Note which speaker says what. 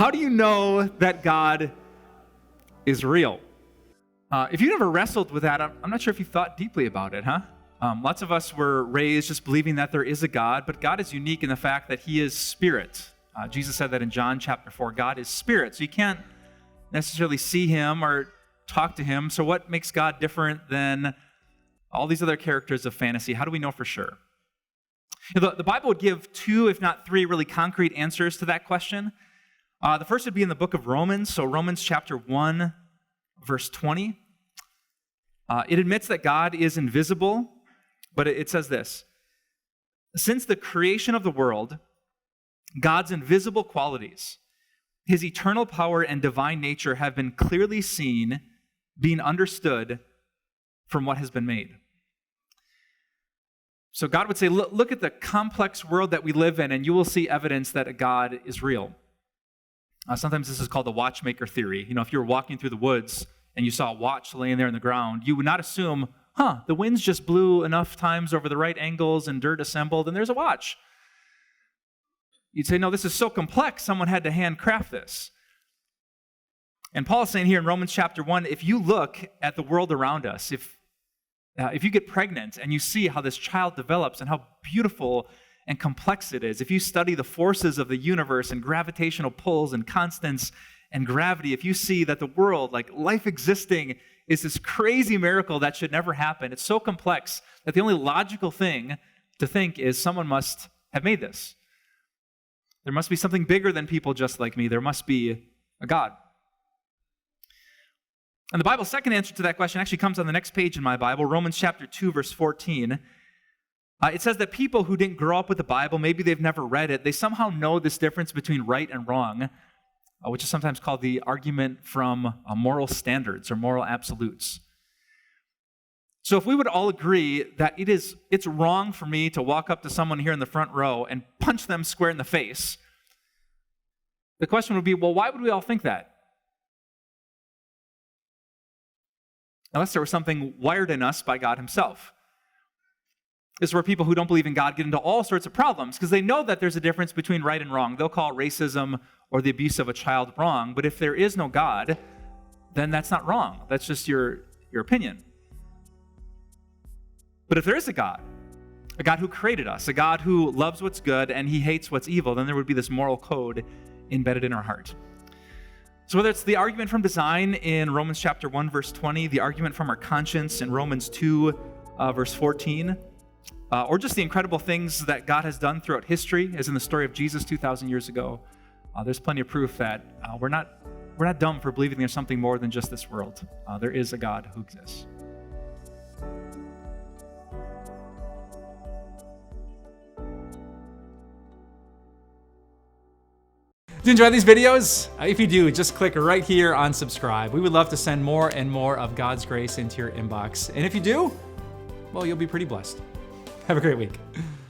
Speaker 1: How do you know that God is real? If you've never wrestled with that, I'm not sure if you thought deeply about it, huh? Lots of us were raised just believing that there is a God, but God is unique in the fact that he is spirit. Jesus said that in John chapter 4, God is spirit, so you can't necessarily see him or talk to him. So what makes God different than all these other characters of fantasy? How do we know for sure? The Bible would give two, if not three, really concrete answers to that question. The first would be in the book of Romans, so Romans chapter 1, verse 20. It admits that God is invisible, but it says this: since the creation of the world, God's invisible qualities, his eternal power and divine nature have been clearly seen, being understood from what has been made. So God would say, look at the complex world that we live in, and you will see evidence that a God is real. Sometimes this is called the watchmaker theory. You know, if you were walking through the woods and you saw a watch laying there in the ground, you would not assume, the winds just blew enough times over the right angles and dirt assembled, and there's a watch. You'd say, no, this is so complex, someone had to handcraft this. And Paul is saying here in Romans chapter 1, if you look at the world around us, if you get pregnant and you see how this child develops and how beautiful and complex it is, if you study the forces of the universe and gravitational pulls and constants and gravity, if you see that the world, like life existing, is this crazy miracle that should never happen, it's so complex that the only logical thing to think is someone must have made this. There must be something bigger than people just like me. There must be a God. And the Bible's second answer to that question actually comes on the next page in my Bible, Romans chapter 2, verse 14. It says that people who didn't grow up with the Bible, maybe they've never read it, they somehow know this difference between right and wrong, which is sometimes called the argument from moral standards or moral absolutes. So if we would all agree that it's wrong for me to walk up to someone here in the front row and punch them square in the face, the question would be, well, why would we all think that? Unless there was something wired in us by God himself. This is where people who don't believe in God get into all sorts of problems because they know that there's a difference between right and wrong. They'll call racism or the abuse of a child wrong, but if there is no God, then that's not wrong. That's just your opinion. But if there is a God who created us, a God who loves what's good and he hates what's evil, then there would be this moral code embedded in our heart. So whether it's the argument from design in Romans chapter 1, verse 20, the argument from our conscience in Romans 2, verse 14, or just the incredible things that God has done throughout history, as in the story of Jesus 2,000 years ago, there's plenty of proof that we're not dumb for believing there's something more than just this world. There is a God who exists.
Speaker 2: Do you enjoy these videos? If you do, just click right here on subscribe. We would love to send more and more of God's grace into your inbox. And if you do, well, you'll be pretty blessed. Have a great week.